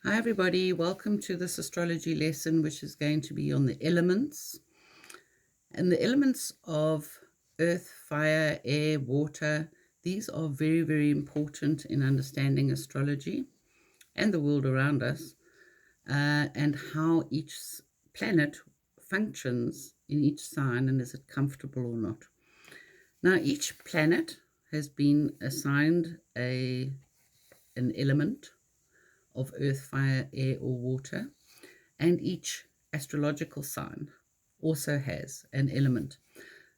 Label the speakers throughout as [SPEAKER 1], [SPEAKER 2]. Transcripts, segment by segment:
[SPEAKER 1] Hi everybody, welcome to this astrology lesson which is going to be on the elements. And the elements of earth, fire, air, water, these are very, very important in understanding astrology and the world around us, and how each planet functions in each sign and is it comfortable or not. Now each planet has been assigned an element of earth, fire, air, or water, and each astrological sign also has an element.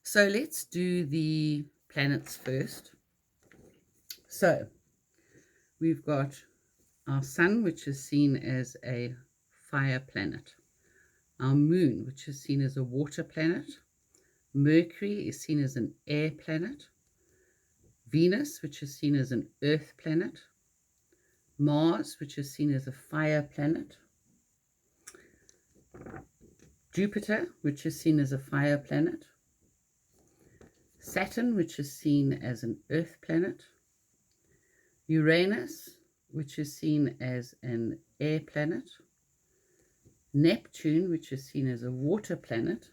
[SPEAKER 1] So let's do the planets first. So we've got our sun, which is seen as a fire planet, our moon, which is seen as a water planet, Mercury is seen as an air planet, Venus, which is seen as an earth planet, Mars, which is seen as a fire planet, Jupiter, which is seen as a fire planet, Saturn, which is seen as an earth planet, Uranus, which is seen as an air planet, Neptune, which is seen as a water planet,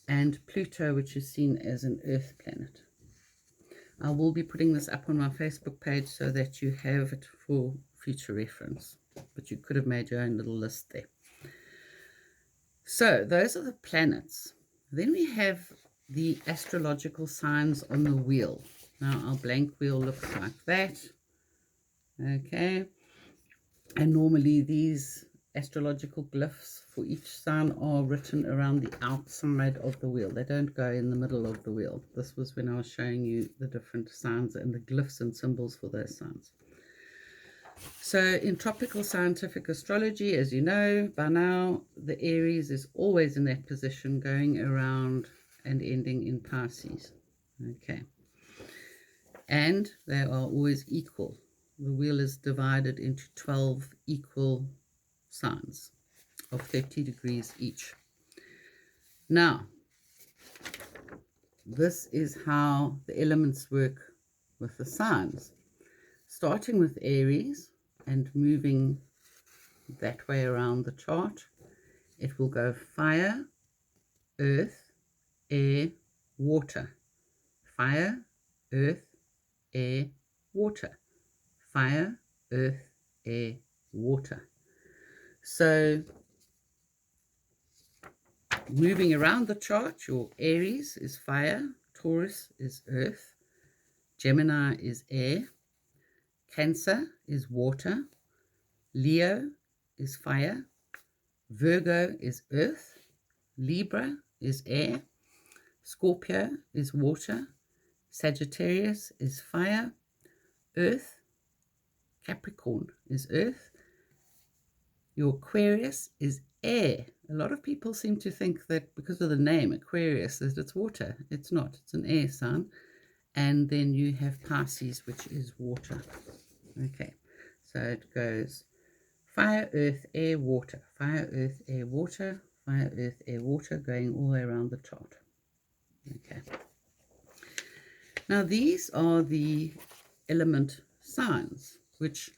[SPEAKER 1] and Pluto, which is seen as an earth planet. I will be putting this up on my Facebook page so that you have it for future reference, but you could have made your own little list there. So those are the planets. Then we have the astrological signs on the wheel. Now our blank wheel looks like that. Okay. And normally these astrological glyphs for each sign are written around the outside of the wheel. They don't go in the middle of the wheel. This was when I was showing you the different signs and the glyphs and symbols for those signs. So in tropical scientific astrology, as you know by now, the Aries is always in that position, going around and ending in Pisces. Okay. And they are always equal. The wheel is divided into 12 equal signs of 30 degrees each. Now, this is how the elements work with the signs. Starting with Aries and moving that way around the chart, it will go fire, earth, air, water. Fire, earth, air, water. Fire, earth, air, water. So moving around the chart, your Aries is fire, Taurus is earth, Gemini is air, Cancer is water, Leo is fire, Virgo is earth, Libra is air, Scorpio is water, Sagittarius is fire, earth, Capricorn is earth, your Aquarius is air. A lot of people seem to think that because of the name Aquarius that it's water. It's not. It's an air sign. And then you have Pisces, which is water. Okay, so it goes fire, earth, air, water. Fire, earth, air, water. Fire, earth, air, water, going all the way around the chart. Okay. Now these are the element signs, which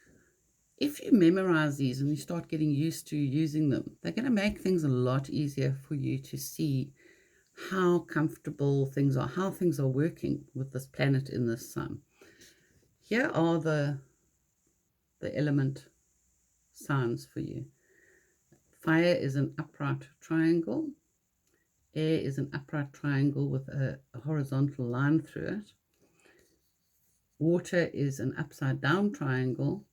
[SPEAKER 1] if you memorize these and you start getting used to using them, they're going to make things a lot easier for you to see how comfortable things are, how things are working with this planet in this sun. Here are the element signs for you. Fire is an upright triangle. Air is an upright triangle with a horizontal line through it. Water is an upside down triangle.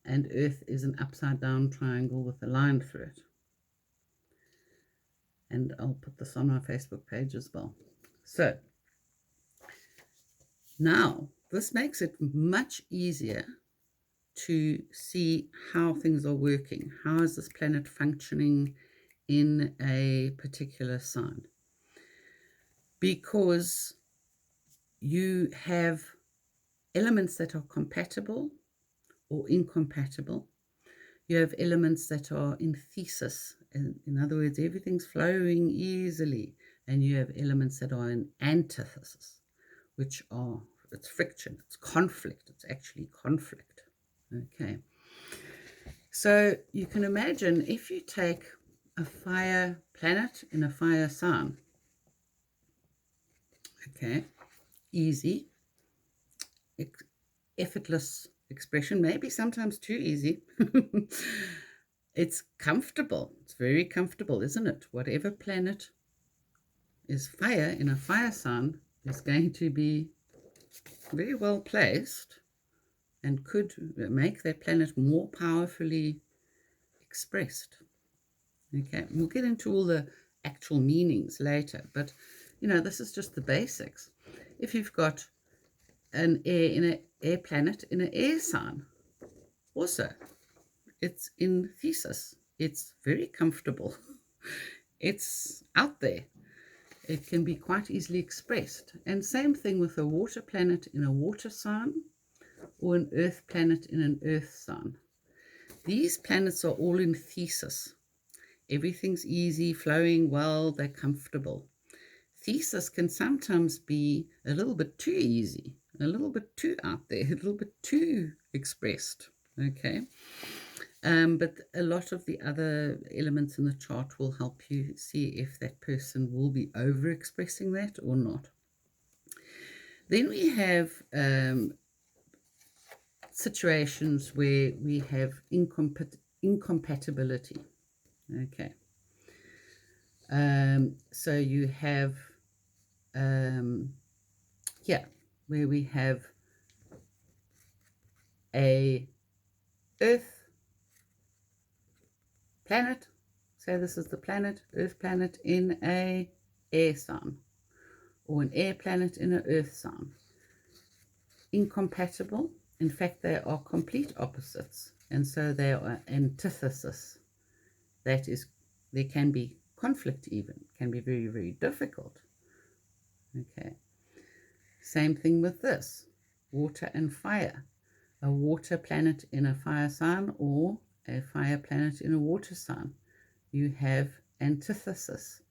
[SPEAKER 1] And earth is an upside down triangle with a line through it. And I'll put this on my Facebook page as well. So now this makes it much easier to see how things are working. How is this planet functioning in a particular sign? Because you have elements that are compatible or incompatible. You have elements that are in thesis. In other words, everything's flowing easily. And you have elements that are in antithesis, which are, it's friction, it's conflict. It's actually conflict. Okay. So you can imagine if you take a fire planet in a fire sign, okay, easy, effortless expression, maybe sometimes too easy. It's comfortable. It's very comfortable, isn't it? Whatever planet is fire in a fire sign is going to be very well placed and could make that planet more powerfully expressed. Okay, we'll get into all the actual meanings later, but this is just the basics. If you've got an air planet in an air sign, also it's in thesis. It's very comfortable. It's out there. It can be quite easily expressed. And same thing with a water planet in a water sign or an earth planet in an earth sign. These planets are all in thesis. Everything's easy, flowing well, they're comfortable. Thesis can sometimes be a little bit too easy, a little bit too out there, a little bit too expressed, okay? But a lot of the other elements in the chart will help you see if that person will be over-expressing that or not. Then we have situations where we have incompatibility. Okay. So you have where we have a Earth planet. Say this is the planet, Earth planet in a air sign, or an air planet in an Earth sign. Incompatible. In fact, they are complete opposites, and so they are antithesis. That is, there can be conflict even, can be very, very difficult. Okay. Same thing with this, water and fire. A water planet in a fire sign or a fire planet in a water sign. You have antithesis.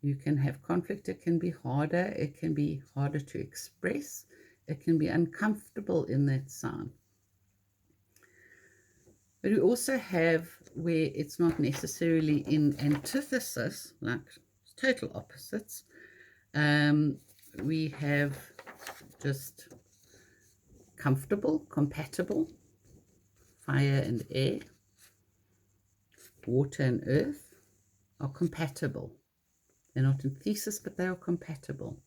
[SPEAKER 1] You can have conflict. It can be harder. It can be harder to express. It can be uncomfortable in that sign. But we also have where it's not necessarily in antithesis, like total opposites. We have just comfortable, compatible, fire and air, water and earth are compatible. They're not in thesis, but they are compatible.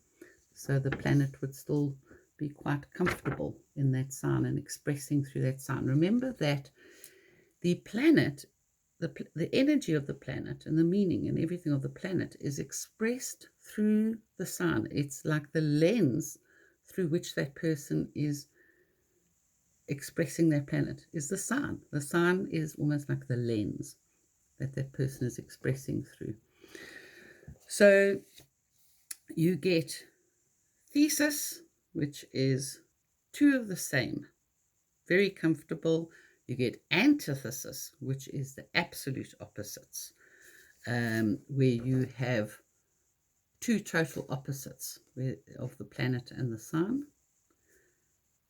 [SPEAKER 1] So the planet would still be quite comfortable in that sign and expressing through that sign. Remember that the planet, the energy of the planet and the meaning and everything of the planet is expressed through the sign. It's like the lens through which that person is expressing their planet is the sign. The sign is almost like the lens that that person is expressing through. So you get thesis, which is two of the same, very comfortable. You get antithesis, which is the absolute opposites, where you have two total opposites of the planet and the sun.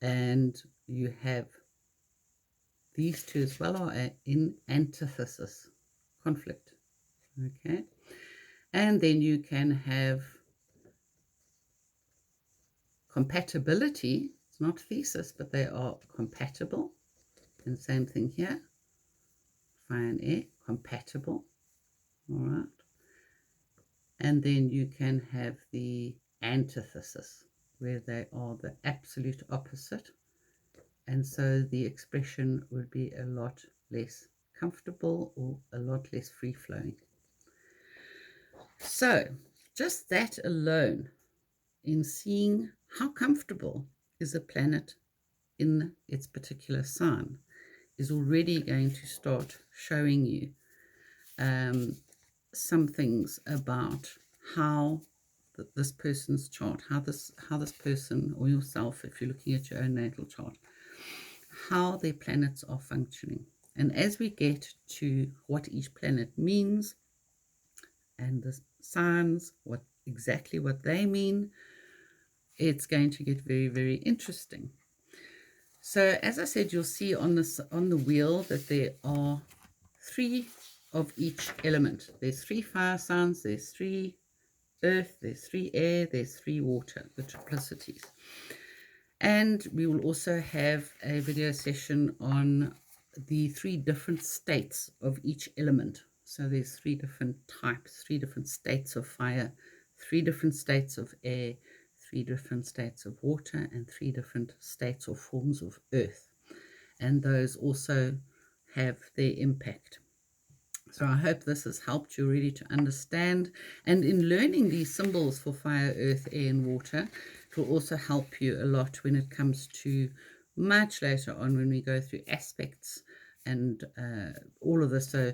[SPEAKER 1] And you have these two as well are in antithesis, conflict. Okay. And then you can have compatibility. It's not thesis, but they are compatible. And same thing here. Fire and air, compatible. All right. And then you can have the antithesis, where they are the absolute opposite. And so the expression would be a lot less comfortable or a lot less free-flowing. So just that alone, in seeing how comfortable is a planet in its particular sign, is already going to start showing you some things about how this person's chart, how this person or yourself, if you're looking at your own natal chart, how their planets are functioning. And as we get to what each planet means and the signs, exactly what they mean, it's going to get very, very interesting. So as I said, you'll see on the wheel that there are 3 of each element. There's 3 fire signs, there's 3 earth, there's 3 air, there's 3 water, the triplicities. And we will also have a video session on the 3 different states of each element. So there's 3 different types, 3 different states of fire, 3 different states of air, 3 different states of water, and 3 different states or forms of earth. And those also have their impact. So I hope this has helped you really to understand. And in learning these symbols for fire, earth, air, and water, it will also help you a lot when it comes to much later on when we go through aspects and all of this. So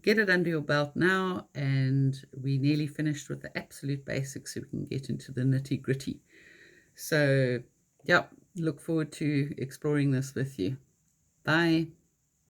[SPEAKER 1] get it under your belt now, and we nearly finished with the absolute basics so we can get into the nitty-gritty. So, yeah, look forward to exploring this with you. Bye.